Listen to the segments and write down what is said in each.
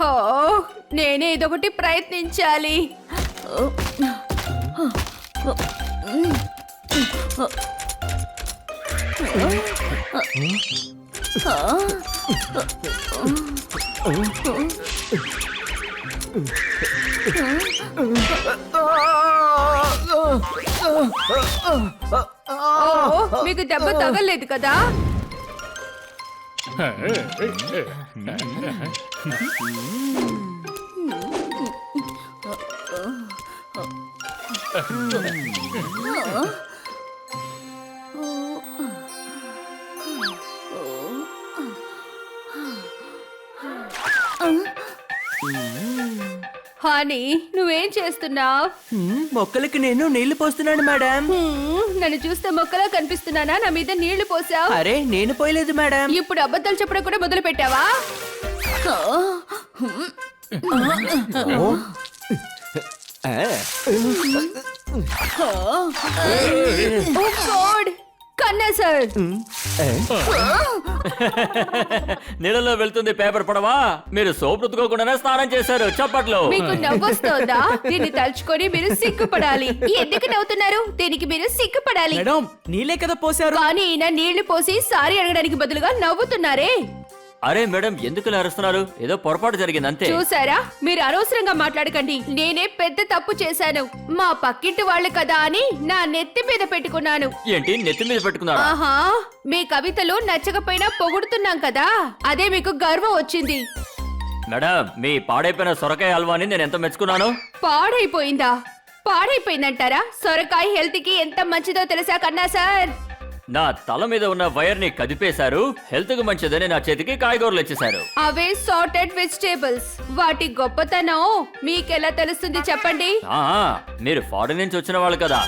హో, నేనే ఇదొకటి ప్రయత్నించాలి. మీకు దెబ్బ తగలేదు కదా? హానీ, నువ్వేం చేస్తున్నావు? మొక్కలకి నేను నీళ్లు పోస్తున్నాను మేడం. నన్ను చూస్తే మొక్కలా కనిపిస్తున్నానా? నా మీద నీళ్లు పోసావు. అరే నేను పోయలేదు మేడం. ఇప్పుడు అబద్ధాలు చెప్పడం కూడా మొదలు పెట్టావా? కన్నా సార్, నీళ్ళలో వెళ్తుంది పేపర్ పడవా? మీరు సోప్ రుద్దుకోకుండానే స్నానం చేశారు. చప్పట్లు. మీకు నవ్వొస్తోందా? దీన్ని తలుచుకొని మీరు సిగ్గుపడాలి. ఎందుకు నవ్వుతున్నారు? దీనికి మీరు సిగ్గుపడాలి. మేడం నీళ్ళే కదా పోసారు. కానీ ఈయన నీళ్లు పోసి సారీ అడగడానికి బదులుగా నవ్వుతున్నారే. అరే మేడం, ఎందుకు ఇలా అరుస్తున్నారు? ఏదో పొరపాటు జరిగింది అంతే. చూసారా, మీరు అనవసరంగా మాట్లాడకండి. నేనే పెద్ద తప్పు చేశాను. మా పక్కింటి వాళ్ళు కదా అని నా నెత్తి మీద పెట్టుకున్నాను. ఏంటి నెత్తి మీద పెట్టుకున్నారా? ఆహా, మీ కవితలు నచ్చకపోయినా పొగుడుతున్నాం కదా, అదే మీకు గర్వం వచ్చింది. మేడం, మీ పాడైపోయిన సొరకాయ హల్వాని నేను ఎంత మెచ్చుకున్నాను. పాడైపోయిందా? పాడైపోయిందంటారా? సొరకాయ హెల్త్ కి ఎంత మంచిదో తెలుసా కన్నా సార్? నా తల మీద ఉన్న వైర్ ని కదిపేశారు. హెల్త్ కు మంచిదని నా చేతికి కాయగూరలు ఇచ్చేశారు. అవే సార్టెడ్ వెజిటేబుల్స్. వాటి గొప్పతనం మీకెలా తెలుస్తుంది చెప్పండి? మీరు ఫారెన్ నుంచి వచ్చిన వాళ్ళు కదా.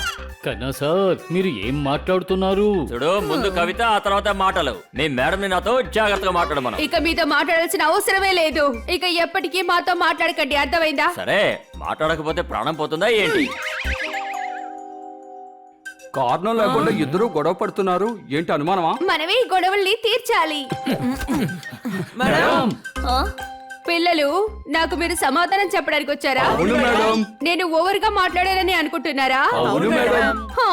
కన్నా సార్, మీరు ఏం మాట్లాడుతున్నారు? చూడు, ముందు కవిత, ఆ తర్వాత మాటలు. మీ మేడం ని నాతో జాగ్రత్తగా మాట్లాడమను. ఇక మీతో మాట్లాడాల్సిన అవసరమే లేదు. ఇక ఎప్పటికీ మాతో మాట్లాడకండి, అర్థమైందా? సరే, మాట్లాడకపోతే ప్రాణం పోతుందా ఏంటి? కారణం లేకుండా ఇద్దరు గొడవ పడుతున్నారు. ఏంటి అనుమానమా? మనమే ఈ గొడవల్ని తీర్చాలి. మేడం పిల్లలు, నాకు మీరు సమాధానం చెప్పడానికి వచ్చారా? అవును మేడం. నేను ఓవర్ గా మాట్లాడానని అనుకుంటున్నారా? అవును మేడం. హా,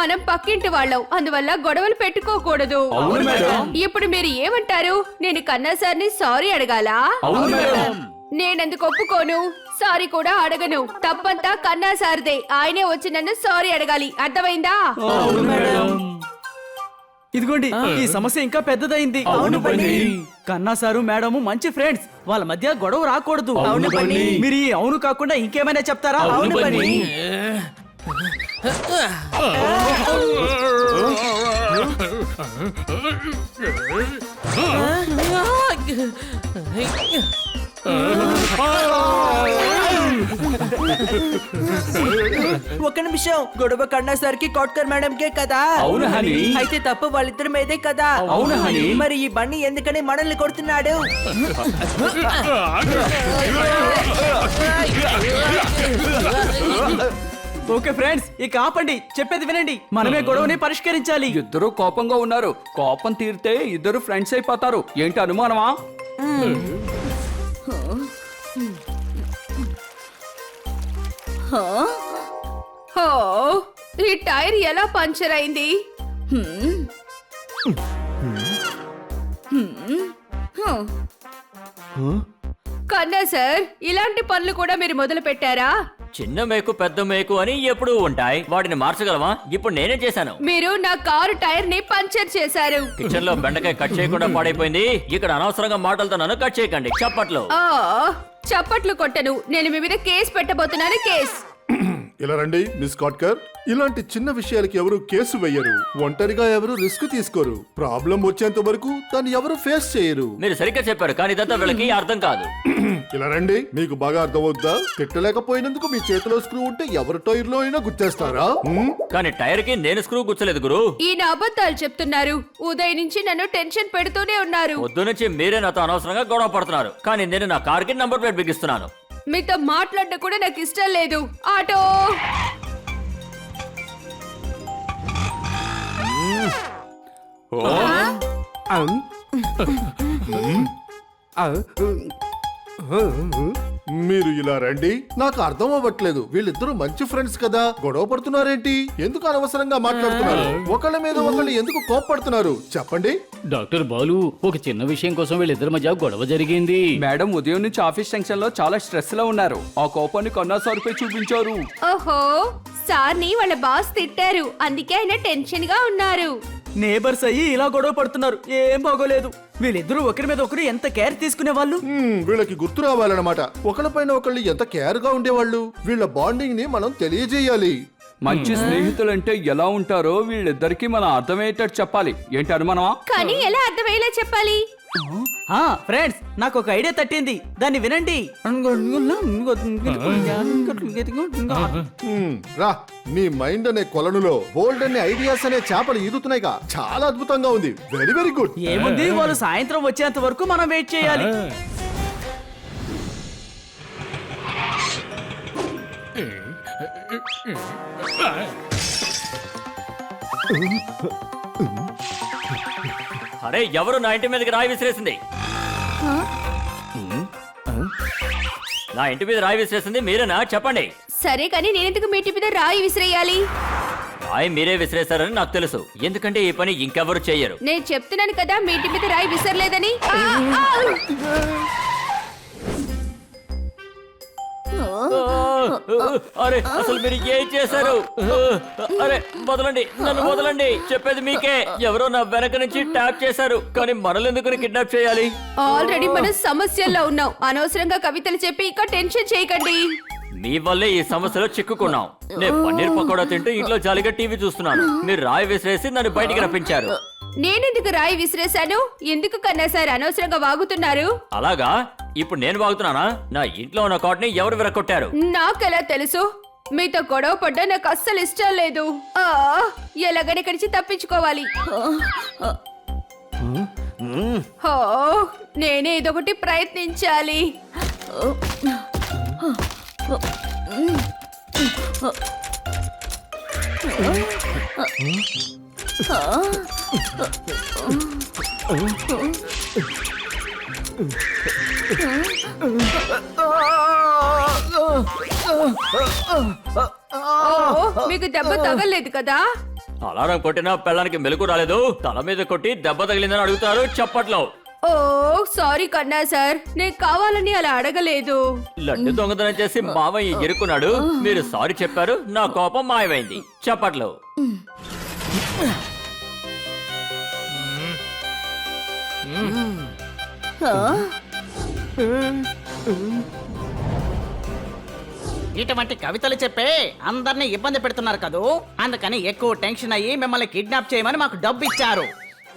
మనం పక్కింటి వాళ్ళం, అందువల్ల గొడవలు పెట్టుకోకూడదు. అవును మేడం. ఇప్పుడు మీరు ఏమంటారు? నేను కన్నా సార్ని సారీ అడగాలా? అవును మేడం. నేనెందుకు ఒప్పుకోను? సారీ కూడా అడగను. తప్పంతా కన్నా సార్దే. ఆయనే వచ్చి నన్ను సారీ అడగాలి, అర్థమైందా? అవును మేడం. ఇదిగోండి, ఈ సమస్య ఇంకా పెద్దదైంది. అవును బన్నీ. కన్నా సారు మేడము మంచి ఫ్రెండ్స్. వాళ్ళ మధ్య గొడవ రాకూడదు. అవును బన్నీ. మీరు ఈ అవును కాకుండా ఇంకేమైనా చెప్తారా? అవును బన్నీ. ఒక నిమిషం, గొడవ కన్నా సార్కి కోట్కర్ మేడం కే కదా? అవును హనీ. అయితే తప్పు వాళ్ళిద్దరి మీదే కదా? అవును హనీ. మరి ఈ బన్నీ ఎందుకని మనల్ని కొడుతున్నాడు? ఓకే ఫ్రెండ్స్, ఇక ఆపండి, చెప్పేది వినండి. మనమే గొడవని పరిష్కరించాలి. ఇద్దరు కోపంగా ఉన్నారు. కోపం తీరితే ఇద్దరు ఫ్రెండ్స్ అయిపోతారు. ఏంటి అనుమానమా? హో, ఈ టైర్ ఎలా పంచర్ అయింది? కన్నా సార్, ఇలాంటి పనులు కూడా మీరు మొదలు పెట్టారా? చిన్న మేకు పెద్ద మేకు అని ఎప్పుడూ ఉంటాయి. వాటిని మార్చగలమా? ఇప్పుడు నేనే చేశాను. మీరు నా కారు టైర్ ని పంచర్ చేశారు. కిచెన్ లో బెండకాయ కట్ చేయకుండా పాడైపోయింది. ఇక్కడ అనవసరంగా మాటలతో నన్ను కట్ చేయకండి. చప్పట్లు. చప్పట్లు కొట్టను. నేను మీ మీద కేసు పెట్టబోతున్నాను. కేసు. ఇలా రండి మిస్ కాట్కర్. ఇలాంటి చిన్న విషయాలకి ఎవరు కేసు వెయ్యరు. ఒంటరిగా ఎవరు రిస్క్ తీసుకోరు. ప్రాబ్లం వచ్చేంత వరకు దాన్ని ఎవరు ఫేస్ చేయరు. మీరు సరిగ్గా చెప్పారు, కానీ ఇదంతా వీళ్ళకి అర్థం కాదు. ఇలా రండి, మీకు బాగా అర్థమవుద్దా? తిట్టలేకపోయినందుకు మీ చేతిలో స్క్రూ ఉంటే ఎవరి టైర్ లో అయినా గుచ్చేస్తారా? కానీ టైర్ కి నేను స్క్రూ గుచ్చలేదు గురు. ఈయన అబద్ధాలు చెప్తున్నారు. ఉదయం నుంచి నన్ను టెన్షన్ పెడుతూనే ఉన్నారు. పొద్దు నుంచి మీరే నాతో అనవసరంగా గొడవ పడుతున్నారు. కానీ నేను నా కార్ కి నంబర్ ప్లేట్ బిగిస్తున్నాను. మీతో మాట్లాడడం కూడా నాకు ఇష్టం లేదు. ఆటో. మీరు ఇలా రండి. నాకు అర్థం అవ్వట్లేదు, వీళ్ళిద్దరూ మంచి ఫ్రెండ్స్ కదా, గొడవ పడుతున్నారేంటి? ఎందుకు అనవసరంగా మాట్లాడుతున్నారు? ఒకళ్ళ మీద ఒకళ్ళు ఎందుకు కోప్పడుతున్నారు చెప్పండి. డాక్టర్ బాలు, ఒక చిన్న విషయం కోసం వీళ్ళిద్దరి మధ్య గొడవ జరిగింది. మేడం ఉదయం నుంచి ఆఫీస్ టెన్షన్ లో చాలా స్ట్రెస్ లో ఉన్నారు. ఆ కోపాన్ని కన్నా సార్పై చూపించారు. ఓహో, సార్ని వాళ్ళ బాస్ తిట్టారు, అందుకే ఆయన టెన్షన్ గా ఉన్నారు. నేబర్స్ అయ్యి ఇలా గొడవ పడుతున్నారు, ఏం బాగోలేదు. వీళ్ళిద్దరూ ఒకరి మీద ఒకరు ఎంత కేర్ తీసుకునే వాళ్ళు. వీళ్ళకి గుర్తు రావాలన్నమాట, ఒకళ్ళపైన ఒకళ్ళు ఎంత కేర్ గా ఉండేవాళ్ళు. వీళ్ళ బాండింగ్ ని మనం తెలియజేయాలి. మంచి స్నేహితులంటే ఎలా ఉంటారో వీళ్ళిద్దరికి మనం అర్థమయ్యేటట్టు చెప్పాలి. ఏంటి అనుమానమా? కానీ ఎలా అర్థమయ్యేలా చెప్పాలి? ఫ్రెండ్స్, నాకు ఒక ఐడియా తట్టింది, దాన్ని వినండి. రా, నీ మైండ్ అనే కొలనులో బోల్డ్ అనే ఐడియాస్ అనే చేపలు ఈదుతున్నాయిగా, చాలా అద్భుతంగా ఉంది. Very very good. ఏముంది, వాళ్ళు సాయంత్రం వచ్చేంత వరకు మనం వెయిట్ చేయాలి. అరే, ఎవరు నా ఇంటి మీదకి రాయి విసిరేసింది? నా ఇంటి మీద రాయి విసిరేసింది మీరేనా? చెప్పండి. సరే కానీ నేనెందుకు మీ ఇంటి మీద రాయి విసిరేయాలి? రాయి మీరే విసిరేశారని నాకు తెలుసు, ఎందుకంటే ఈ పని ఇంకెవరు చెయ్యరు. నేను చెప్తున్నాను కదా మీ ఇంటి మీద రాయి విసరలేదని. అరే, అసలు మీరు ఏం చేశారు? అరే, వదలండి, నన్ను వదలండి. చెప్పేది మీకే. ఎవరో నా వెనక నుంచి ట్యాప్ చేశారు, కానీ మనల్ని ఎందుకు కిడ్నాప్ చేయాలి? ఆల్రెడీ మనం సమస్యల్లో ఉన్నాం, అనవసరంగా కవితలు చెప్పి ఇంకా టెన్షన్ చేయకండి. మీ వల్లే ఈ సమస్యలో చిక్కుకున్నాం. నేను పన్నీర్ పకోడా తింటూ ఇంట్లో జాలిగా టీవీ చూస్తున్నాను. మీరు రాయి విసిరేసి నన్ను బయటికి రప్పించారు. నేనెందుకు రాయి విసిరేశాను? ఎందుకు కన్నా సార్ అనవసరంగా వాగుతున్నారు? అలాగా? ఇప్పుడు నేను వాగుతున్నానా? నా ఇంట్లో ఉన్న కాట్ని ఎవరు విరగొట్టారు? నాకెలా తెలుసు? మీతో గొడవ పడ్డా నాకు అస్సలు ఇష్టం లేదు. ఎలాగని ఇక్కడి నుంచి తప్పించుకోవాలి. హో, నేనే ఇదొకటి ప్రయత్నించాలి. మీకు దెబ్బ తగలేదు కదా? అలారం కొట్టినా పెళ్ళానికి మెలకు రాలేదు. తల మీద కొట్టి దెబ్బ తగిలిందని అడుగుతారు చప్పట్లో. ఓ సారీ కన్నా సార్, నేను కావాలని అలా అడగలేదు. లడ్డు దొంగతనం చేసి మావయ్య ఇరుకున్నాడు, మీరు సారీ చెప్పారు, నా కోపం మాయమైంది. చప్పట్లో. ఇటువంటి కవితలు చెప్పే అందరినీ ఇబ్బంది పెడుతున్నారు కదూ, అందుకని ఎక్కువ టెన్షన్ అయ్యి మిమ్మల్ని కిడ్నాప్ చేయమని మాకు డబ్బు ఇచ్చారు.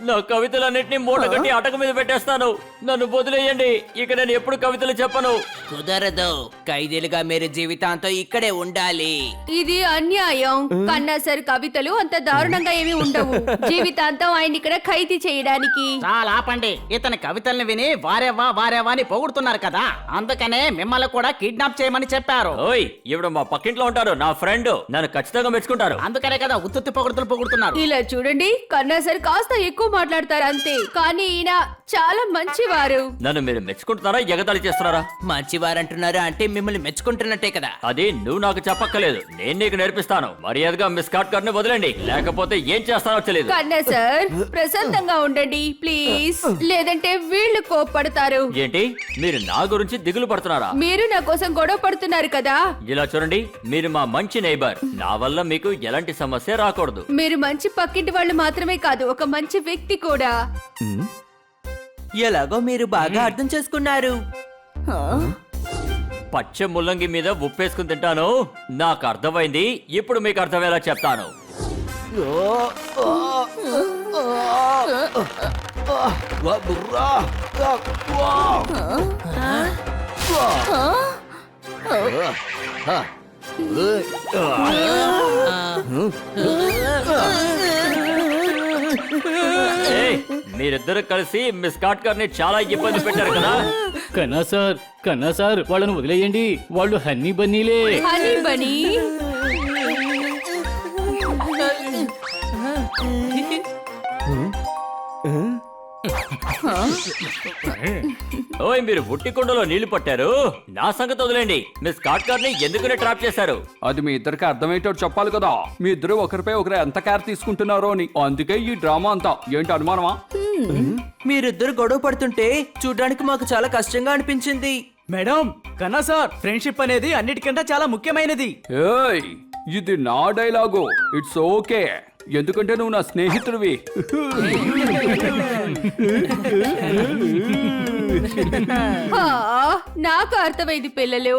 నా కవితలన్నింటినీ మూట కట్టి అటక మీద పెట్టేస్తాను. నన్ను వదిలేయండి, ఇక నేను ఎప్పుడు కవితలు చెప్పను. కుదరదు, ఖైదీలుగా మీరు జీవితాంతం ఇక్కడే ఉండాలి. ఇది అన్యాయం. కన్నా సార్ కవితలు అంత దారుణంగా ఏమీ ఉండవు, జీవితాంతం ఆయన ఇక్కడ ఖైదీ చేయడానికి. చాలా ఆపండి, ఇతని కవితల్ని విని వారేవా వారేవా అని పొగుడుతున్నారు కదా, అందుకనే మిమ్మల్ని కూడా కిడ్నాప్ చేయమని చెప్పారు. ఓయ్, ఇప్పుడు మా పక్కింట్లో ఉంటారు, నా ఫ్రెండ్, నన్ను ఖచ్చితంగా మెచ్చుకుంటారు. అందుకనే కదా ఉత్తుత్తి పొగుడుతున్నారు. ఇలా చూడండి, కన్నా సార్ కాస్త ఎక్కువ మాట్లాడతారు అంతే, కానీ ఈయన చాలా మంచివారు. నన్ను మీరు మెచ్చుకుంటున్నారా, ఎగతాళి చేస్తున్నారా? మంచివారంటున్నారు అంటే మిమ్మల్ని మెచ్చుకుంటున్నట్టే కదా. అది నువ్వు నాకు చెప్పక్కర్లేదు, నేను నీకు నేర్పిస్తాను. మర్యాదగా మిస్ కాట్కర్ ని వదిలేండి, లేకపోతే ఏం చేస్తానో తెలియదు. కన్నా సార్ ప్రశాంతంగా ఉండండి ప్లీజ్, లేదంటే వీళ్ళు కోప్పడతారు. ఏంటి, మీరు నా గురించి దిగులు పడుతున్నారా? మీరు నా కోసం గొడవ పడుతున్నారు కదా. ఇలా చూడండి, మీరు మా మంచి నైబర్, నా వల్ల మీకు ఎలాంటి సమస్య రాకూడదు. మీరు మంచి పక్కింటి వాళ్ళు మాత్రమే కాదు, ఒక మంచి వ్యక్తి కూడా. ఎలాగో మీరు బాగా అర్థం చేసుకున్నారు. పచ్చ ముల్లంగి మీద ఉప్పేసుకుని తింటాను, నాకు అర్థమైంది. ఇప్పుడు మీకు అర్థమయ్యేలా చెప్తాను. ఏయ్, మీరిద్దరు కలిసి మిస్ కాట్కర్ ని చాలా ఇబ్బంది పెట్టారు కదా. కన్నా సార్ వాళ్ళను వదిలేయండి, వాళ్ళు హన్నీ బన్నీలే. హనీ బనీ ఓయ్ మీరు ఉట్టి కుండలో నీళ్లు పట్టారు నా సంగతి వదిలేండి మిస్ కాట్కార్ ని ఎందుకునే ట్రాప్ చేశారు అది మీ ఇద్దరికి అర్థమయ్యేటట్టు చెప్పాలి కదా మీ ఇద్దరు ఒకరిపై ఒకరు ఎంత కేర్ తీసుకుంటున్నారో అని అందుకే ఈ డ్రామా అంతా ఏంటి అనుమానమా మీరిద్దరు గొడవ పడుతుంటే చూడడానికి మాకు చాలా కష్టంగా అనిపించింది. మేడం కన్నా సార్ ఫ్రెండ్షిప్ అనేది అన్నిటికంటే చాలా ముఖ్యమైనది. ఏయ్ ఇది నా డైలాగు ఇట్స్ ఓకే ఎందుకంటే నువ్వు నా స్నేహితుడివి. హా, నాకు అర్థమైంది పిల్లలు.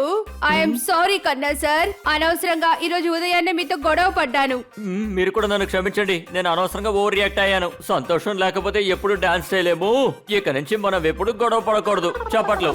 ఐఎమ్ సారీ కన్నా సార్, అనవసరంగా ఈ రోజు ఉదయాన్నే మీతో గొడవ పడ్డాను. మీరు కూడా నన్ను క్షమించండి నేను అనవసరంగా ఓవర్ రియాక్ట్ అయ్యాను సంతోషం లేకపోతే ఎప్పుడు డాన్స్ చేయలేము ఇక నుంచి మనం ఎప్పుడు గొడవ పడకూడదు చప్పట్లు